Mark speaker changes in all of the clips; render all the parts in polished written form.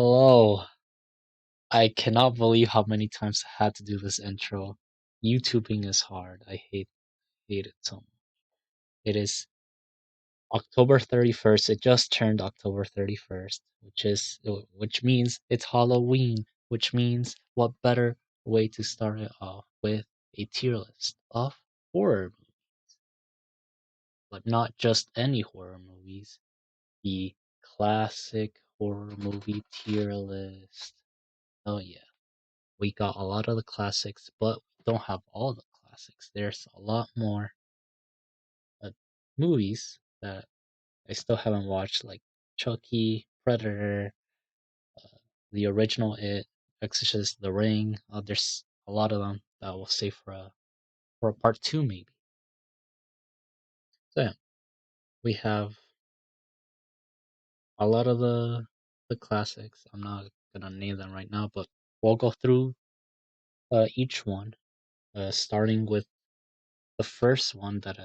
Speaker 1: Hello. I cannot believe how many times I had to do this intro. YouTubing is hard. I hate it so much. It is October 31st. It just turned October 31st, which means it's Halloween, which means what better way to start it off with a tier list of horror movies, but not just any horror movies, the classic horror movie tier list. Oh yeah. We got a lot of the classics, but we don't have all the classics. There's a lot more uh, movies that I still haven't watched, like Chucky, Predator, uh, the original It, Exorcist, The Ring. There's a lot of them that we'll save for a part two, maybe. So yeah, we have a lot of the classics. I'm not gonna name them right now, but we'll go through each one, starting with the first one that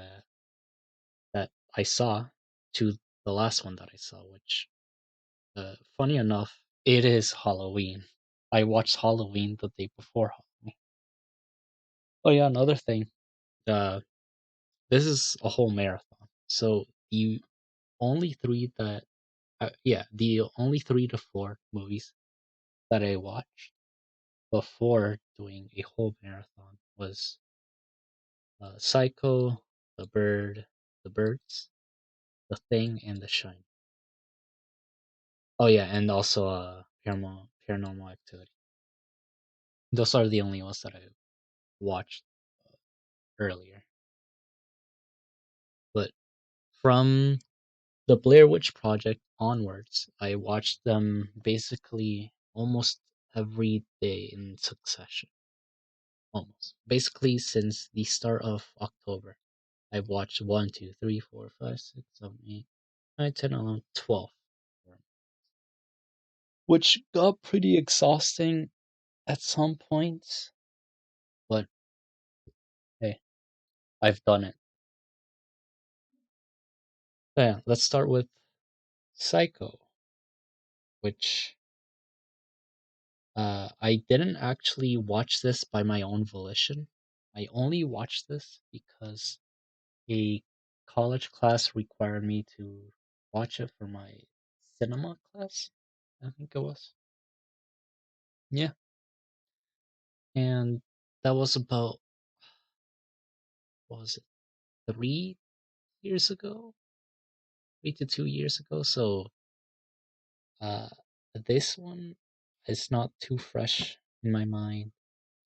Speaker 1: I saw to the last one that I saw, which, funny enough, it is Halloween. I watched Halloween the day before Halloween. Oh yeah, another thing. Uh, this is a whole marathon. So the only 3 to 4 movies that I watched before doing a whole marathon was Psycho, The Birds, The Thing, and The Shine. Oh yeah, and also Paranormal Activity. Those are the only ones that I watched earlier. But from the Blair Witch Project onwards, I watched them basically almost every day in succession. Almost. Basically since the start of October. I've watched 1, 2, 3, 4, 5, 6, 7, 8, 9, 10, 11, 12. Which got pretty exhausting at some points, but hey, I've done it. So yeah, let's start with Psycho, which I didn't actually watch this by my own volition. I only watched this because a college class required me to watch it for my cinema class, I think it was. Yeah, and that was about, what was it, 3 years ago? 3 to 2 years ago. So uh, this one is not too fresh in my mind.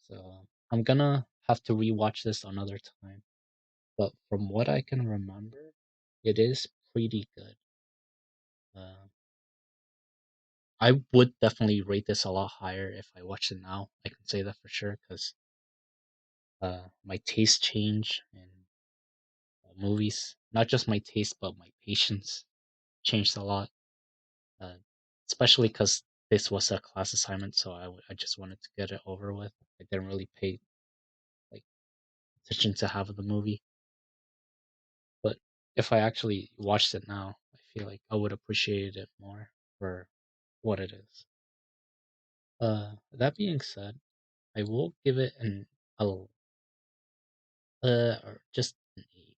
Speaker 1: So I'm gonna have to rewatch this another time. But from what I can remember, it is pretty good. Uh, I would definitely rate this a lot higher if I watched it now. I can say that for sure because my taste change in movies, not just my taste, but my patience changed a lot. Uh, Especially because this was a class assignment, so I just wanted to get it over with. I didn't really pay like attention to half of the movie. But if I actually watched it now, I feel like I would appreciate it more for what it is. That being said, I will give it a or just an 8.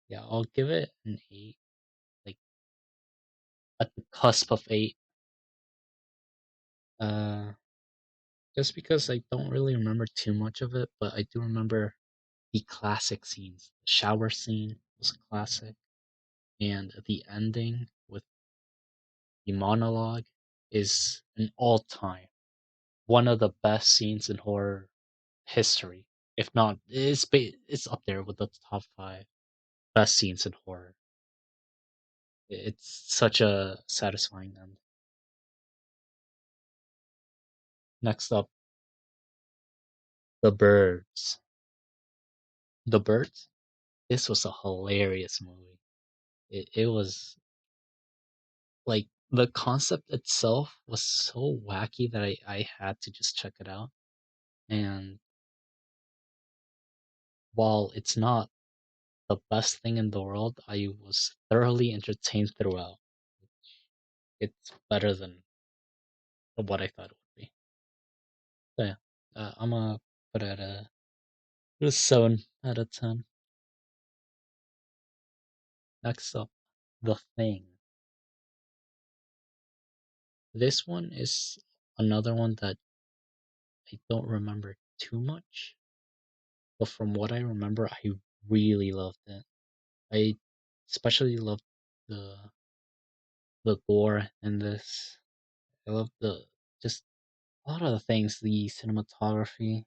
Speaker 1: Yeah, I'll give it an 8, like at the cusp of 8. Uh, just because I don't really remember too much of it, but I do remember the classic scenes. The shower scene was classic, and the ending with the monologue is an all-time one of the best scenes in horror history. If not, it's up there with the top 5 best scenes in horror. It's such a satisfying end. Next up, The Birds. The Birds. This was a hilarious movie. It was like the concept itself was so wacky that I had to just check it out. And while it's not the best thing in the world, I was thoroughly entertained throughout. it's better than what I thought it would be. So yeah, I'm gonna put it at a 7 out of 10. Next up, The Thing. This one is another one that I don't remember too much, but from what I remember, I really loved it. I especially loved the the gore in this. I loved the just a lot of the things, the cinematography.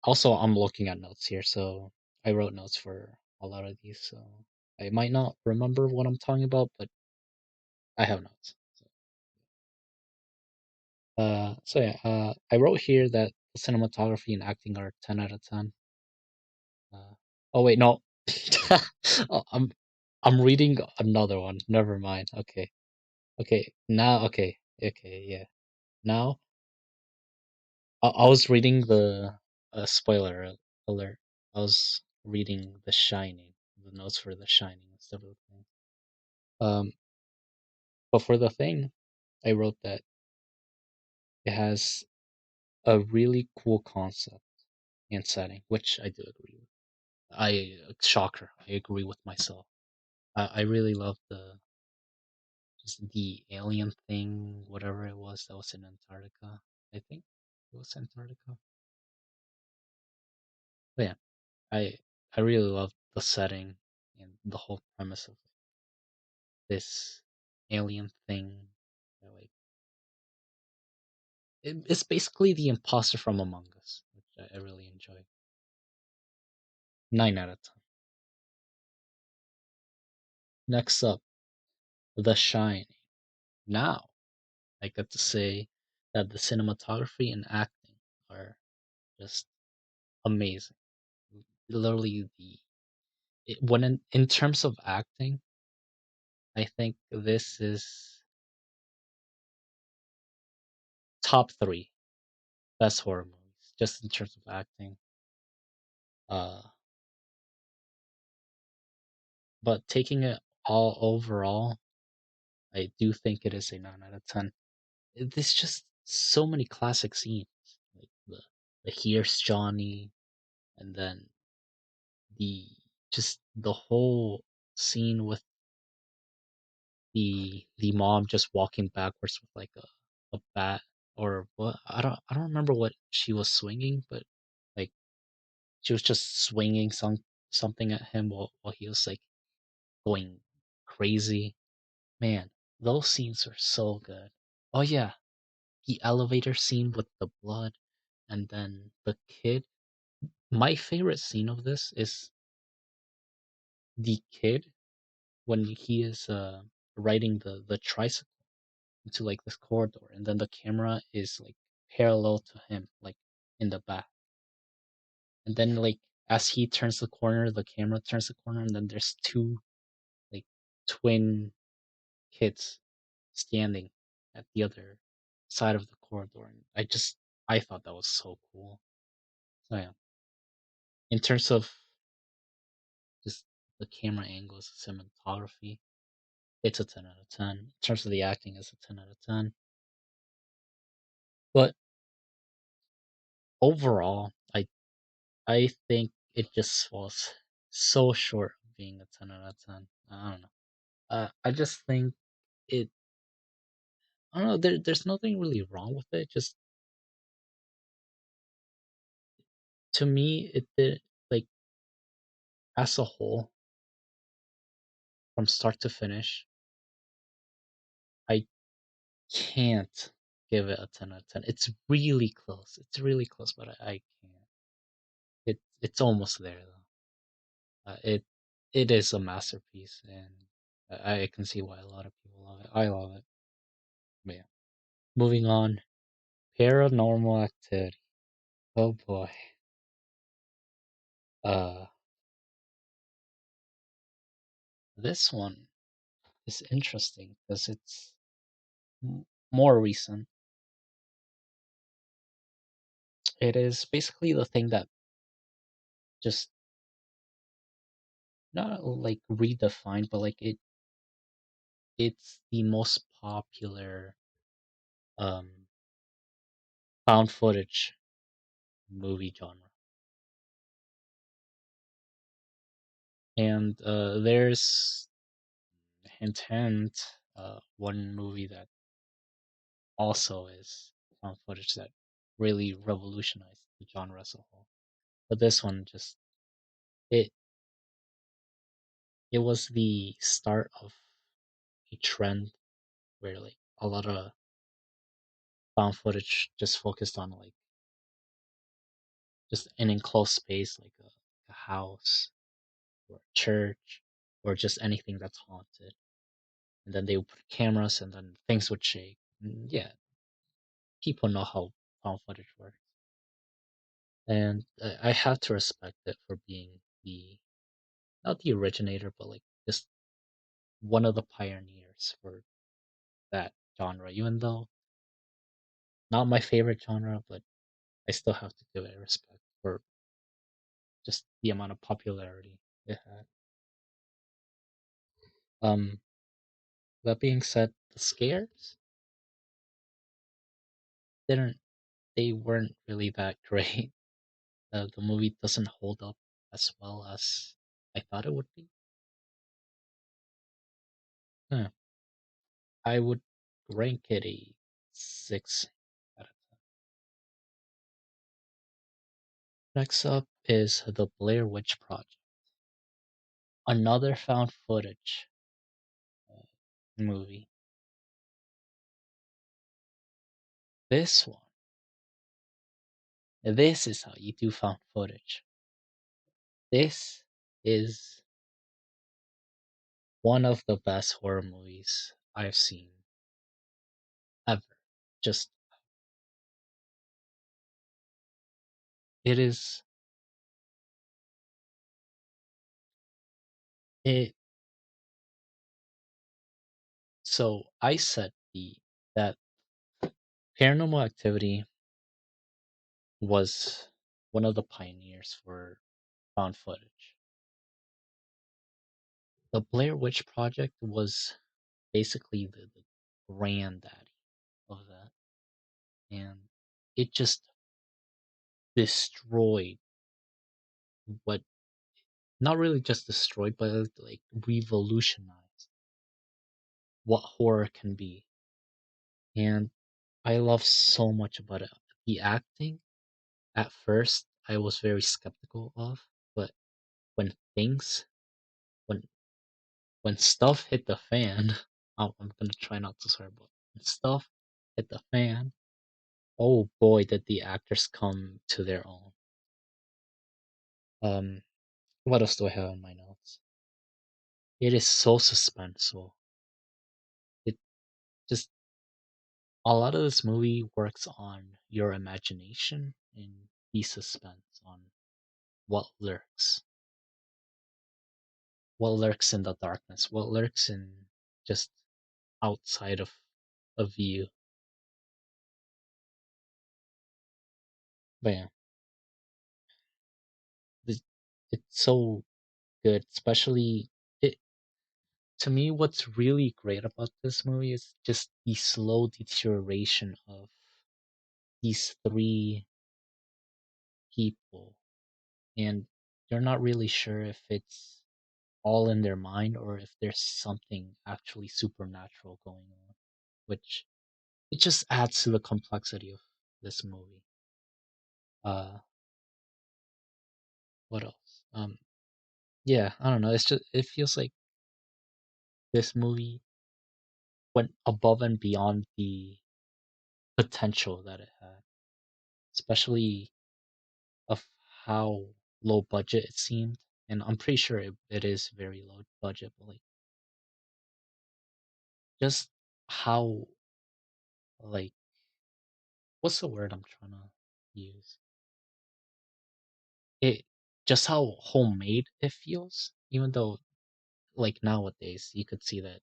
Speaker 1: Also, I'm looking at notes here, so I wrote notes for a lot of these, so I might not remember what I'm talking about, but I have notes. So yeah, I wrote here that the cinematography and acting are 10 out of 10. Uh, oh wait, no, oh, I'm reading another one. Never mind. Okay, okay, now, okay, yeah. Now, I was reading the spoiler alert. I was reading The Shining, the notes for The Shining and stuff like that. But for The Thing, I wrote that it has a really cool concept and setting, which I do agree with. Shocker, I agree with myself. I really love the just the alien thing, whatever it was that was in Antarctica. I think it was Antarctica. But yeah, I I really love the setting and the whole premise of this alien thing. Like it's basically the imposter from Among Us, which I really enjoy. 9 out of 10. Next up, The Shining. Now I got to say that the cinematography and acting are just amazing. Literally, when in terms of acting, I think this is top three best horror movies, just in terms of acting. Uh, but taking it all overall, I do think it is a 9 out of 10. There's just so many classic scenes, like the Here's Johnny, and then the just the whole scene with the mom just walking backwards with like a bat or what I don't remember what she was swinging, but like she was just swinging something at him while he was like going crazy. Man, those scenes are so good. Oh yeah, the elevator scene with the blood and then the kid. My favorite scene of this is the kid when he is riding the tricycle into like this corridor, and then the camera is like parallel to him, like in the back, and then like as he turns the corner, the camera turns the corner, and then there's two like twin kids standing at the other side of the corridor, and I thought that was so cool. So yeah, in terms of just the camera angles, cinematography, it's a 10 out of 10. In terms of the acting, it's a 10 out of 10. But overall, I think it just falls so short of being a 10 out of 10. I don't know. I just think it. I don't know. There's nothing really wrong with it. Just to me, it did like as a whole, from start to finish. I can't give it a 10 out of 10. It's really close. It's really close, but I can't. It's almost there though. It is a masterpiece, and I can see why a lot of people love it. I love it. But yeah, moving on. Paranormal Activity. Oh boy. Uh, this one is interesting because it's more recent. It is basically the thing that just not like redefined, but like it's the most popular um found footage movie genre. And there's hint hint one movie that also is found footage that really revolutionized the genre as a whole. But this one just it it was the start of a trend where like a lot of found footage just focused on like just an enclosed space like a house or a church or just anything that's haunted. And then they would put cameras and then things would shake. Yeah, people know how found footage works. And I have to respect it for being the not the originator, but like just one of the pioneers for that genre. Even though not my favorite genre, but I still have to give it respect for just the amount of popularity it had. Um, that being said, the scares didn't they weren't really that great. The movie doesn't hold up as well as I thought it would be. Huh. I would rank it a 6 out of 10. Next up is the Blair Witch Project, another found footage uh, movie. This one, this is how you do found footage. This is one of the best horror movies I've seen ever. Just, it is, it, so I said that Paranormal Activity was one of the pioneers for found footage. The Blair Witch Project was basically the granddaddy of that, and it just destroyed what not really just destroyed, but like revolutionized what horror can be. And I love so much about it. The acting, at first, I was very skeptical of, but when things, when when stuff hit the fan, I'm gonna try not to swear, but when stuff hit the fan, oh boy, did the actors come to their own. Um, what else do I have in my notes? It is so suspenseful. It just a lot of this movie works on your imagination and the suspense on what lurks, what lurks in the darkness, what lurks in just outside of view. But yeah, it, it's so good, especially it to me. What's really great about this movie is just the slow deterioration of these three people, and you're not really sure if it's all in their mind or if there's something actually supernatural going on, which it just adds to the complexity of this movie. Uh, what else? Yeah, I don't know. It's just it feels like this movie went above and beyond the potential that it had, especially of how low budget it seemed. And I'm pretty sure it is very low budget, but like just how like what's the word I'm trying to use? It just how homemade it feels, even though like nowadays you could see that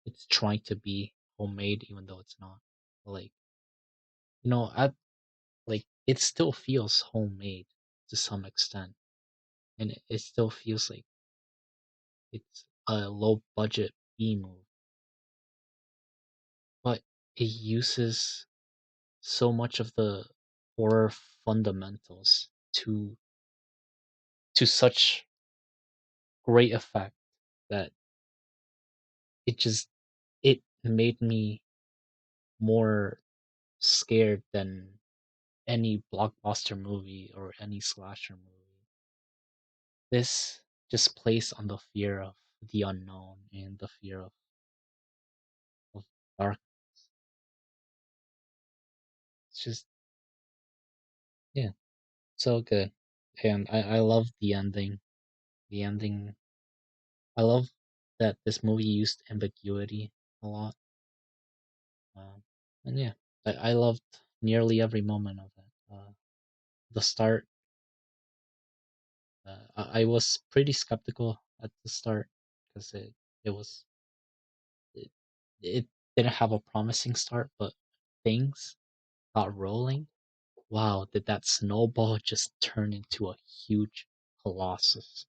Speaker 1: it's trying to be homemade even though it's not. Like at like it still feels homemade to some extent, and it still feels like it's a low budget B movie, but it uses so much of the horror fundamentals to such great effect that it just it made me more scared than any blockbuster movie or any slasher movie. This just plays on the fear of the unknown and the fear of dark. It's just yeah, so good. And I love the ending. The ending I love that this movie used ambiguity a lot. Um, and yeah, I loved nearly every moment of it. The start, I was pretty skeptical at the start because it was it, it didn't have a promising start, but things got rolling. Wow, did that snowball just turn into a huge colossus?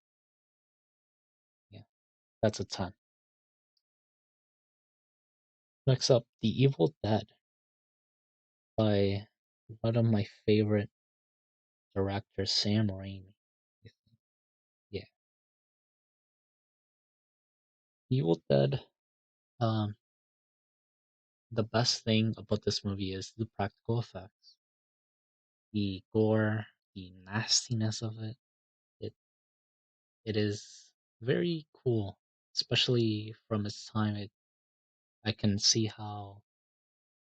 Speaker 1: Yeah, that's a 10. Next up, The Evil Dead by one of my favorite directors, Sam Raimi. Yeah, Evil Dead. Um, the best thing about this movie is the practical effects, the gore, the nastiness of it. It it is very cool, especially from its time. I can see how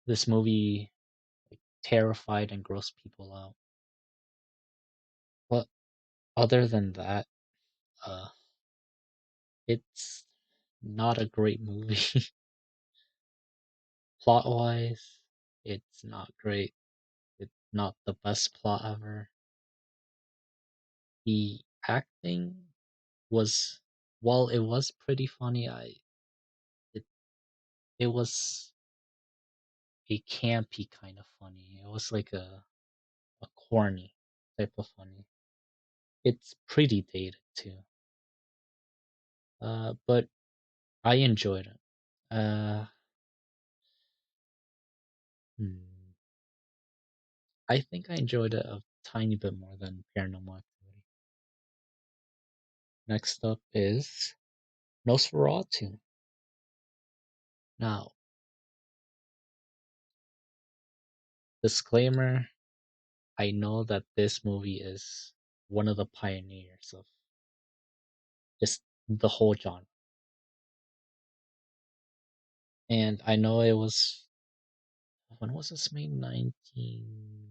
Speaker 1: this movie like terrified and grossed people out. But other than that, uh, it's not a great movie. Plot wise, it's not great. It's not the best plot ever. The acting was, while it was pretty funny, it it was a campy kind of funny. It was like a corny type of funny. It's pretty dated too. But I enjoyed it. Uh, hmm, I think I enjoyed it a tiny bit more than Paranormal Activity. Next up is Nosferatu. Now, disclaimer, I know that this movie is one of the pioneers of just the whole genre. And I know it was, when was this made? 19,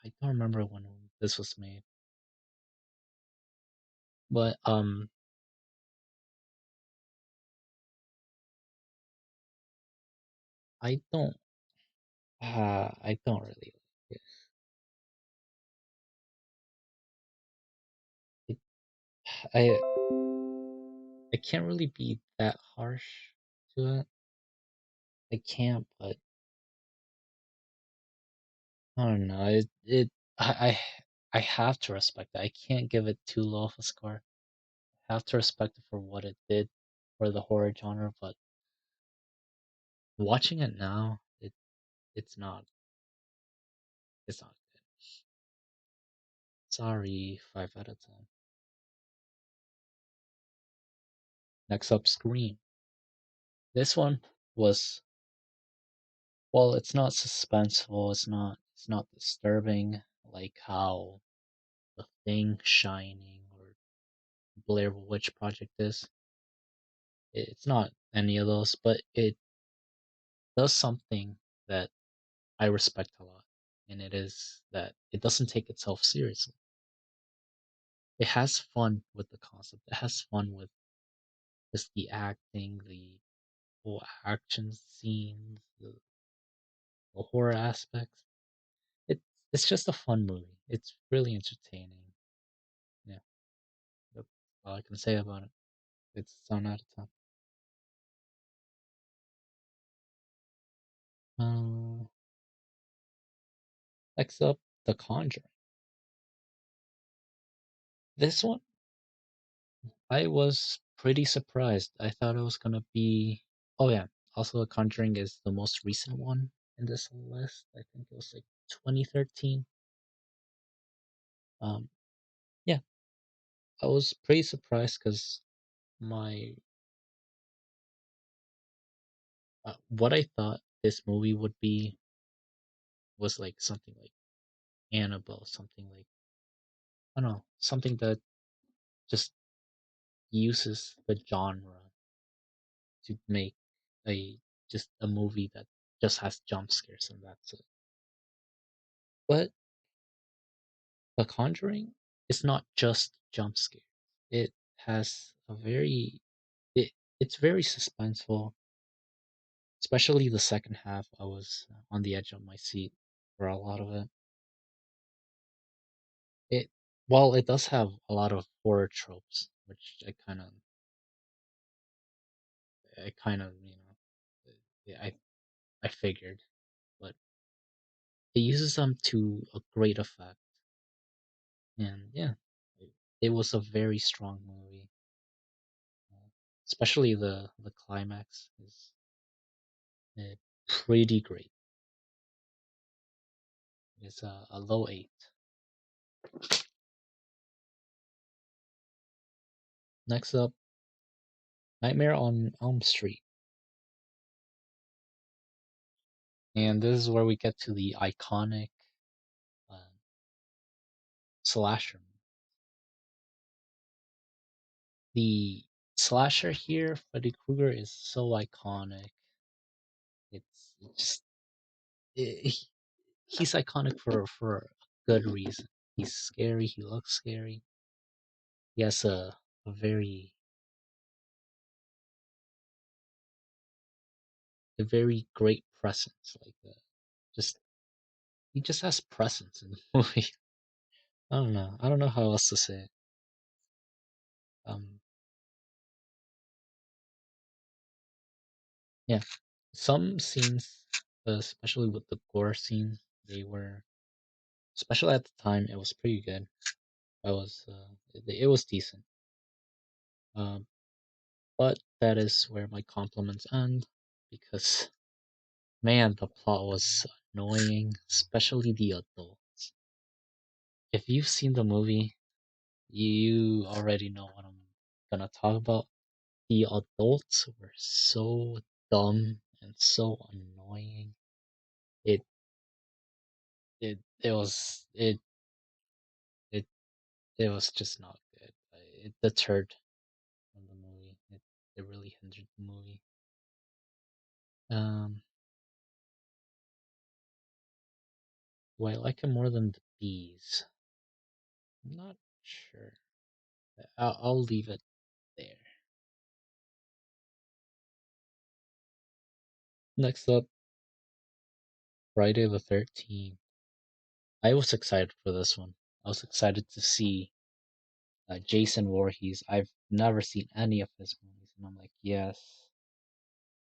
Speaker 1: I don't remember when this was made. But I don't I don't really like it. it I I can't really be that harsh to it. I can't, but I don't know. I have to respect it. I can't give it too low of a score. I have to respect it for what it did for the horror genre, but watching it now, it's not it's not good. Sorry, 5 out of 10. Next up, Scream. This one was, well, it's not suspenseful. It's not disturbing like how The Thing, Shining, or Blair Witch Project is. It's not any of those, but it does something that I respect a lot, and it is that it doesn't take itself seriously. It has fun with the concept. It has fun with just the acting, the whole action scenes, the horror aspects. It's it's just a fun movie. It's really entertaining. Yeah, that's all I can say about it. It's a 7 out of 10. Uh, Next up, The Conjuring. This one, I was pretty surprised. I thought it was gonna be. Oh yeah, also The Conjuring is the most recent one in this list. I think it was like 2013. Um, yeah, I was pretty surprised because my what I thought this movie would be was like something like Annabelle, something like I don't know, something that just uses the genre to make a just a movie that just has jump scares and that's it. But The Conjuring is not just jump scares. It has a very it it's very suspenseful, especially the second half. I was on the edge of my seat for a lot of it. It while it does have a lot of horror tropes, which yeah, I figured, but it uses them to a great effect. And yeah, it, it was a very strong movie. Uh, Especially the climax is uh, pretty great. It's a low eight. Next up, Nightmare on Elm Street, and this is where we get to the iconic uh, slasher. The slasher here, Freddy Krueger, is so iconic. It's just he- he's iconic for a good reason. He's scary. He looks scary. He has a very great presence. Just he just has presence in the movie. I don't know. I don't know how else to say it. Um, yeah, some scenes, especially with the gore scenes, they were, especially at the time, it was pretty good. It was decent. Um, but that is where my compliments end because man, the plot was annoying, especially the adults. If you've seen the movie, you already know what I'm gonna talk about. The adults were so dumb and so annoying. It it it was just not good. It deterred from the movie. It really hindered the movie. Um, do I like it more than the bees? I'm not sure. I'll leave it there. Next up, Friday the 13th. I was excited for this one. I was excited to see Jason Voorhees. I've never seen any of his movies, and I'm like, yes,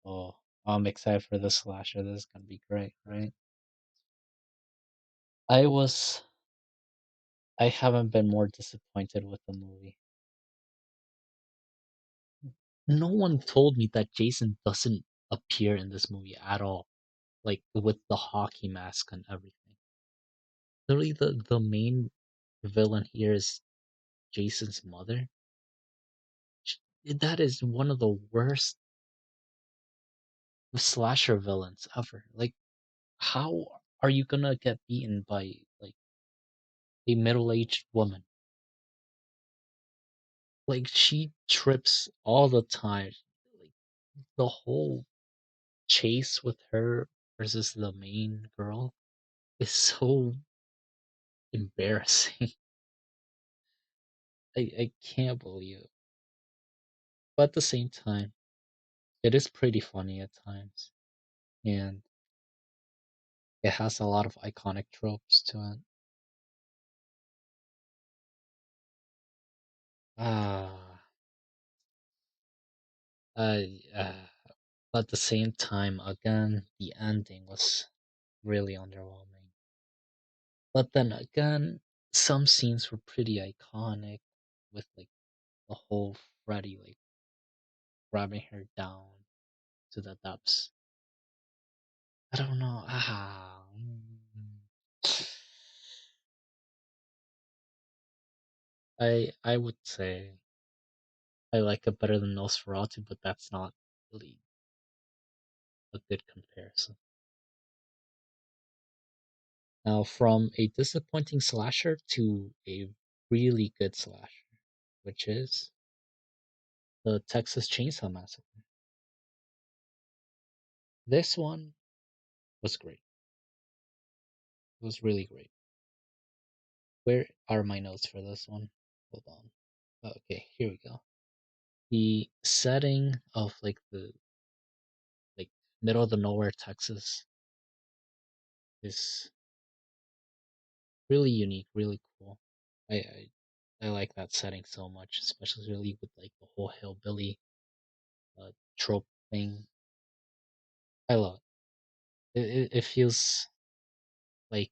Speaker 1: oh, I'm excited for this slasher. This is gonna be great, right? I was. I haven't been more disappointed with the movie. No one told me that Jason doesn't appear in this movie at all, like with the hockey mask and everything. Literally, the main villain here is Jason's mother. That is one of the worst slasher villains ever. Like, how are you gonna get beaten by like a middle-aged woman? Like, she trips all the time. Like, the whole chase with her versus the main girl is so embarrassing. I can't believe it. But at the same time, it is pretty funny at times. And it has a lot of iconic tropes to it. Ah, I, at the same time, again, the ending was really underwhelming. But then again, some scenes were pretty iconic with like the whole Freddy. Like grabbing her down to the depths. I don't know. I would say I like it better than Nosferatu, but that's not really a good comparison. Now, from a disappointing slasher to a really good slasher, which is the Texas Chainsaw Massacre. This one was great. It was really great. Where are my notes for this one? Hold on. Okay, here we go. The setting of the like middle of the nowhere Texas is really unique, really cool. I I, I like that setting so much, especially with like the whole hillbilly trope thing. I love it. It feels like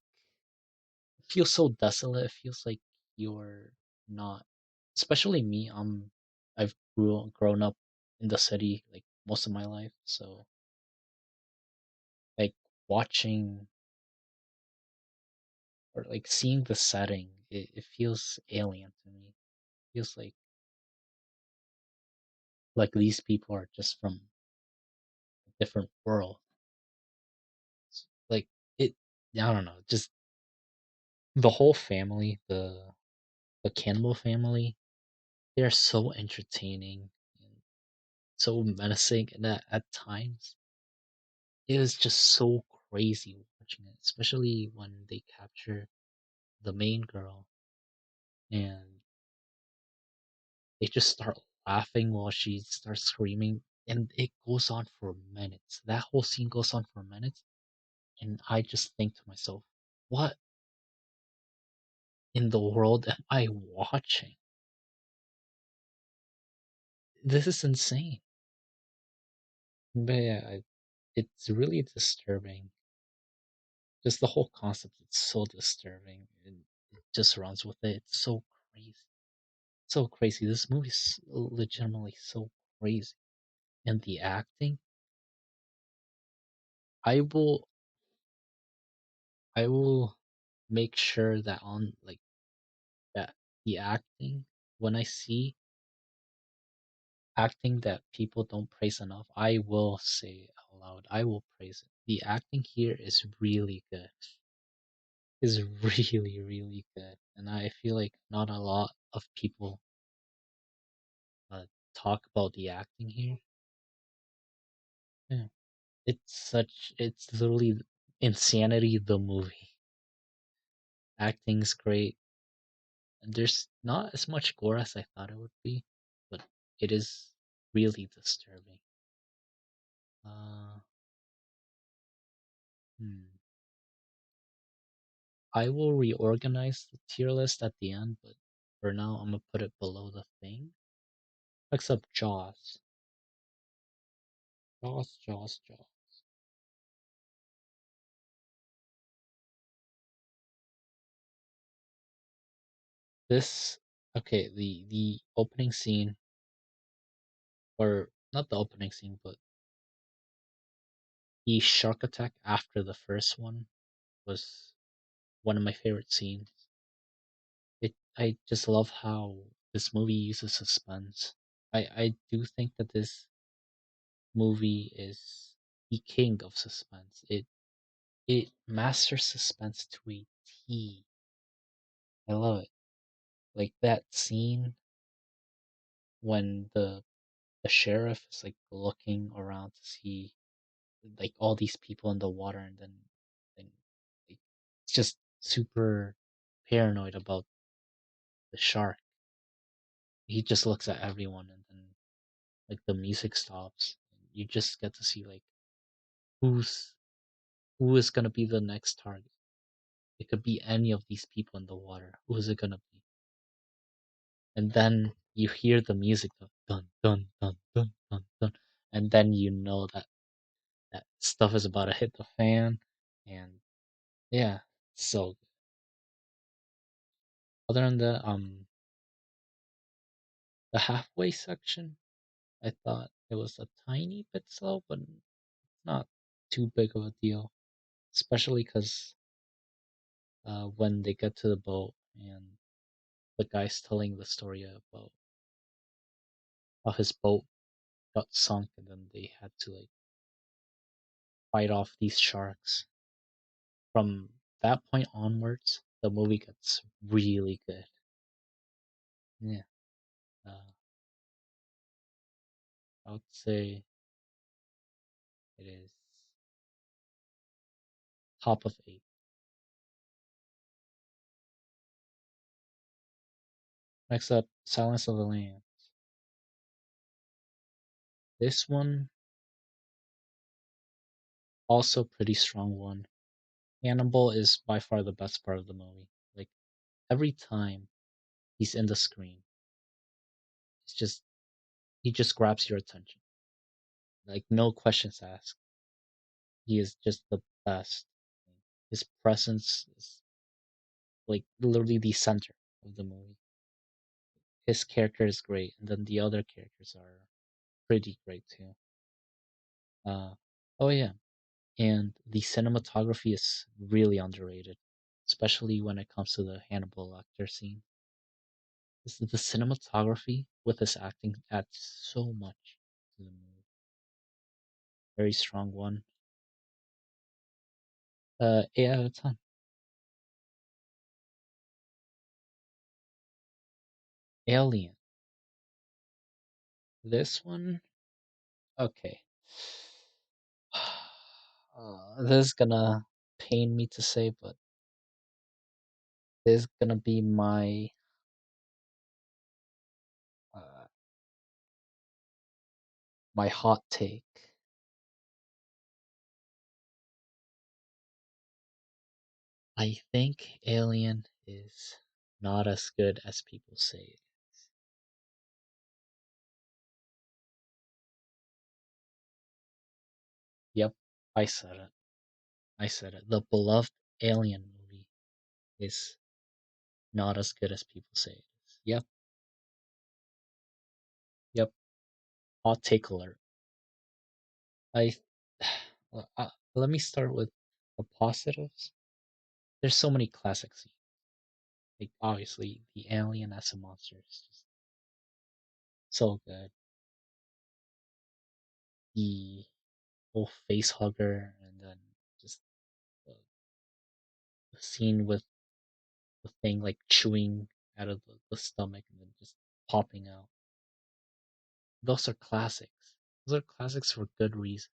Speaker 1: it feels so desolate. It feels like you're not, especially me. I've grown up in the city like most of my life, so like watching or like seeing the setting, it feels alien to me. It feels like these people are just from a different world. Like it, I don't know, just the whole family, the cannibal family, they're so entertaining and so menacing, and at times it was just so crazy watching it, especially when they capture the main girl and they just start laughing while she starts screaming, and it goes on for minutes. That whole scene goes on for minutes, and I just think to myself, what in the world am I watching? This is insane. But yeah, it's really disturbing. Just the whole concept, it's so disturbing, and it just runs with it. It's so crazy. So crazy. This movie's legitimately so crazy. And the acting, I will I will make sure that on like that the acting, when I see acting that people don't praise enough, I will say it out loud. I will praise it. The acting here is really good. Is really, really good. And I feel like not a lot of people uh, talk about the acting here. Yeah. It's literally insanity the movie. Acting's great. And there's not as much gore as I thought it would be, but it is really disturbing. Uh, hmm. I will reorganize the tier list at the end, but for now I'm gonna put it below the thing. Except Jaws. Jaws, Jaws, Jaws. This okay, the opening scene, or not the opening scene, but the shark attack after the first one was one of my favorite scenes. I just love how this movie uses suspense. I do think that this movie is the king of suspense. It masters suspense to a T. I love it. Like that scene when the sheriff is like looking around to see like all these people in the water, and then like, it's just super paranoid about the shark. He just looks at everyone, and then like the music stops. You just get to see like who's who is gonna be the next target. It could be any of these people in the water. Who is it gonna be? And then you hear the music of dun dun dun dun dun dun, and then you know that stuff is about to hit the fan. And yeah, so other than the halfway section, I thought it was a tiny bit slow, but not too big of a deal. Especially because when they get to the boat and the guy's telling the story about how his boat got sunk and then they had to like fight off these sharks. From that point onwards, the movie gets really good. Yeah, uh, I would say it is top of eight. Next up, Silence of the Lambs. This one also pretty strong one. Hannibal is by far the best part of the movie. Like every time he's in the screen, it's just he just grabs your attention. Like no questions asked. He is just the best. His presence is like literally the center of the movie. His character is great, and then the other characters are pretty great too. Uh, oh yeah, and the cinematography is really underrated, especially when it comes to the Hannibal Lecter scene. The cinematography with his acting adds so much to the movie. Very strong one. 8 out of 10. Alien. This one, okay. This is gonna pain me to say, but this is gonna be uh, my hot take. I think Alien is not as good as people say it is. Yep, I said it. I said it. The beloved Alien movie is not as good as people say it is. Yep, yep. Hot take alert. I let me start with the positives. There's so many classic scenes. Like obviously, the alien as a monster is just so good. The whole face hugger, and then just the scene with the thing like chewing out of the stomach and then just popping out. Those are classics. Those are classics for good reason.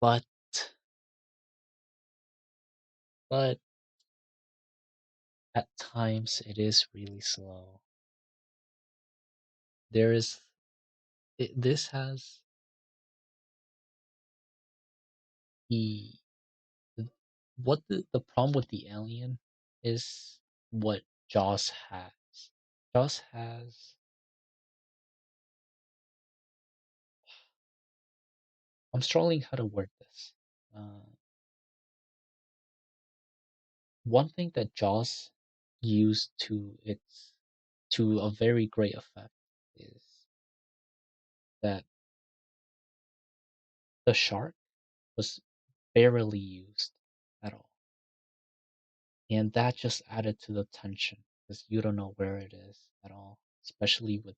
Speaker 1: But but at times it is really slow. There is this has the, the what the problem with the alien is what Jaws has. Jaws has I'm struggling how to word this. Uh, One thing that Jaws used to a very great effect is that the shark was barely used at all. And that just added to the tension because you don't know where it is at all, especially with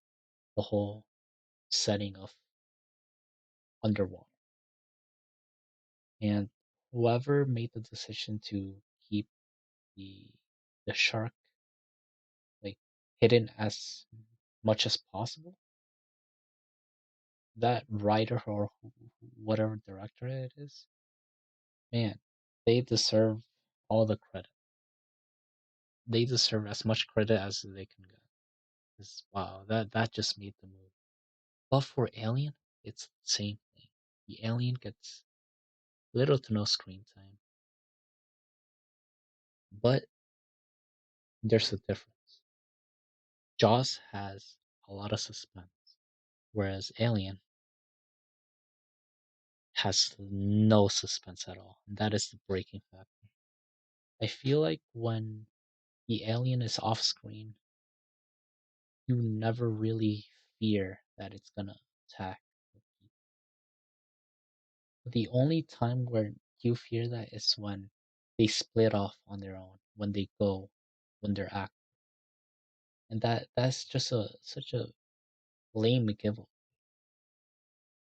Speaker 1: the whole setting of underwater. And whoever made the decision to keep the the shark like hidden as much as possible, that writer or whatever director it is, man, they deserve all the credit. They deserve as much credit as they can get. 'Cause, wow, that just made the movie. But for Alien, it's the same thing. The alien gets little to no screen time, but there's a difference. Jaws has a lot of suspense, whereas Alien has no suspense at all. And that is the breaking factor. I feel like when the alien is off screen, you never really fear that it's gonna attack. The only time where you fear that is when they split off on their own, when they go, when they're active, and that's just a such a lame giveaway.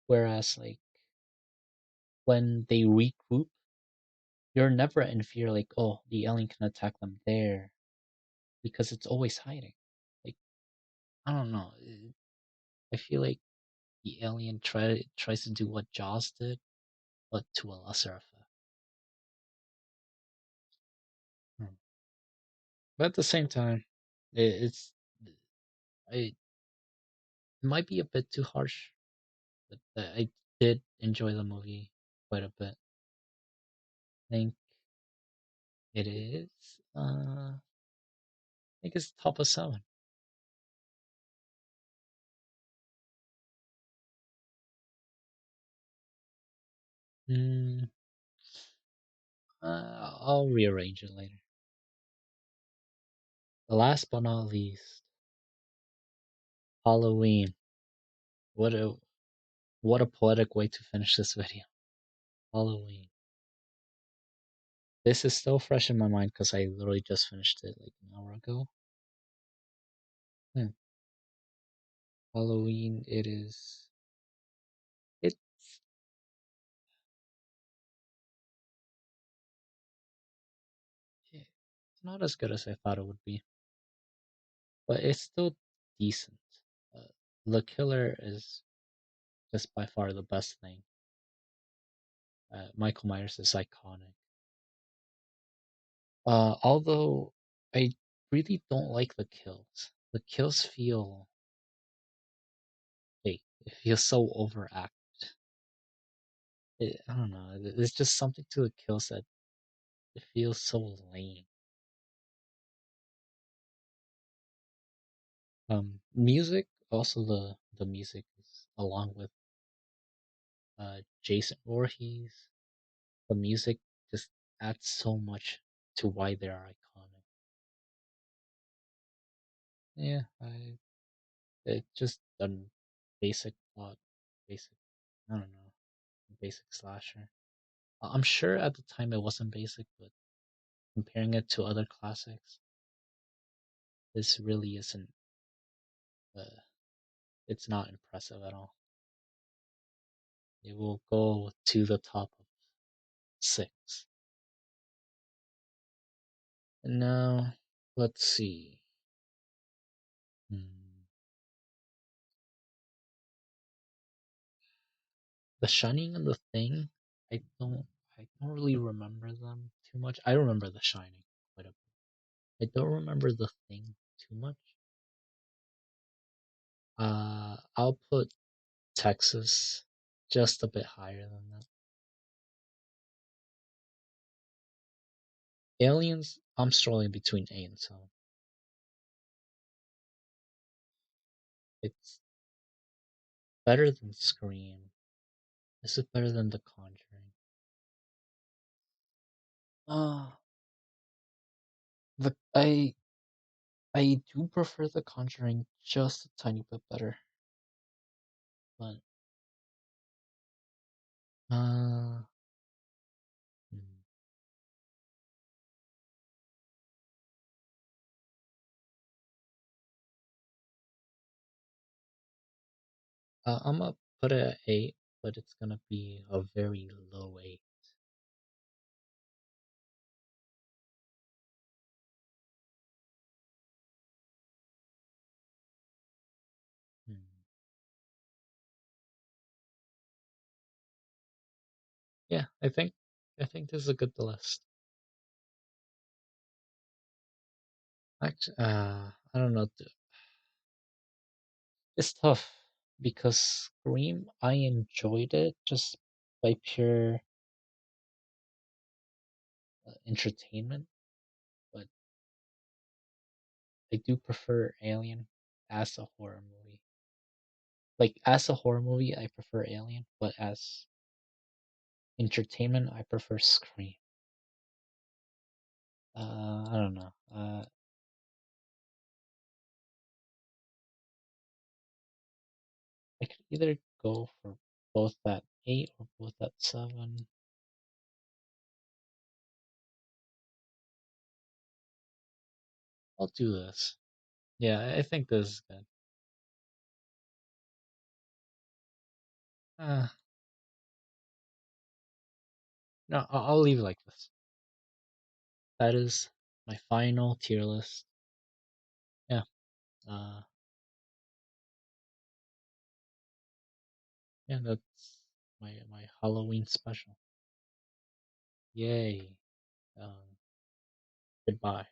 Speaker 1: Whereas like when they regroup, you're never in fear like, oh, the alien can attack them there because it's always hiding. Like I don't know. I feel like the alien tries to do what Jaws did, but to a lesser effect. Hmm. But at the same time, it's it might be a bit too harsh, but I did enjoy the movie quite a bit. I think it is. I think it's top of seven. Mm, I'll rearrange it later. Last but not least, Halloween. What a what a poetic way to finish this video. Halloween. This is still fresh in my mind because I literally just finished it like an hour ago. Hmm. Halloween. It is. It's it's not as good as I thought it would be, but it's still decent. Uh, the killer is just by far the best thing. Michael Myers is iconic. Although I really don't like the kills. The kills feel fake. It feels so overacted. I don't know. There's just something to the kills that it feels so lame. Music also the music is along with Jason Voorhees. The music just adds so much to why they are iconic. Yeah, it just a basic plot, basic. I don't know, basic slasher. I'm sure at the time it wasn't basic, but comparing it to other classics, this really isn't. Uh, it's not impressive at all. It will go to the top of six. And now, let's see. Hmm. The Shining and the Thing. I don't. I don't really remember them too much. I remember The Shining quite a bit. I don't remember the Thing too much. I'll put Texas just a bit higher than that. Aliens. I'm strolling between A and 7. It's better than Scream. Is it better than The Conjuring? Uh the I do prefer The Conjuring just a tiny bit better, but uh, hmm. I'm gonna put it at 8, but it's gonna be a very low 8. Hmm. Yeah, I think this is a good list. Actually, I don't know. It's tough because Scream, I enjoyed it just by pure entertainment, but I do prefer Alien as a horror movie. Like as a horror movie, I prefer Alien, but as entertainment, I prefer Scream. I don't know. either go for both at 8 or both at 7. I'll do this. Yeah, I think this is good. Uh, no, I'll leave it like this. That is my final tier list. Yeah. Uh, yeah, that's my Halloween special. Yay. Um, goodbye.